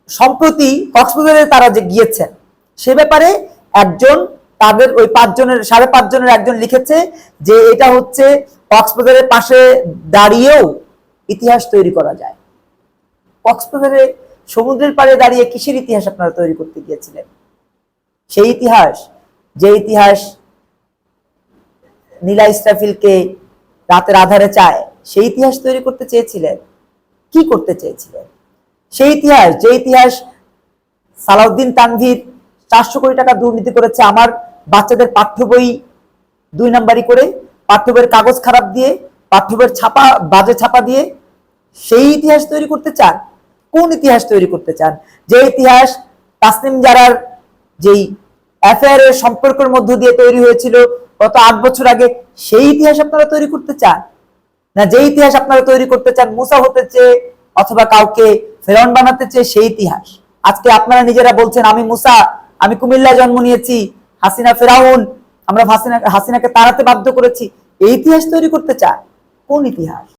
সম্প্রতি কক্সবাজারে তারা যে গিয়েছেন সে ব্যাপারে একজন তাদের ওই 5 জনের একজন লিখেছে যে এটা হচ্ছে কক্সবাজারের পাশে দাঁড়িয়েও ইতিহাস তৈরি করা যায়। কক্সবাজারে সমুদ্রের পাড়ে দাঁড়িয়ে কিসের ইতিহাস আপনারা তৈরি করতে গিয়েছিলেন? সেই ইতিহাস যে ইতিহাস নীলা ইসরাফিলকে রাতের আধারে চায়, সেই ইতিহাস তৈরি করতে চেয়েছিলেন? কি করতে চেয়েছিলেন? সেই ইতিহাস যে ইতিহাস সালাউদ্দিন তানভীর 400 কোটি টাকা দুর্নীতি করেছে আমার বাচ্চাদের পাঠ্য বই 2 নাম্বারি করে, পাঠ্য বইয়ের কাগজ খারাপ দিয়ে, পাঠ্য বইয়ের ছাপা বাজে ছাপা দিয়ে, সেই ইতিহাস তৈরি করতে চান? কোন ইতিহাস তৈরি করতে চান? যে ইতিহাস তাসনিম জারার যেই অ্যাফেয়ারের সম্পর্কের মধ্য দিয়ে তৈরি হয়েছিল গত 8 বছর আগে, সেই ইতিহাস আপনারা তৈরি করতে চান? না যে ইতিহাস আপনারা তৈরি করতে চান মুসা হতে চেয়ে অথবা কাউকে ফেরাউন বানাতে চেয়ে, সেই ইতিহাস? আজকে আপনারা নিজেরা বলছেন আমি মুসা, আমি কুমিল্লায় জন্ম নিয়েছি, হাসিনা ফেরাউন, আমরা হাসিনাকে তাড়াতে বাধ্য করেছি। এই ইতিহাস তৈরি করতে চান? কোন ইতিহাস?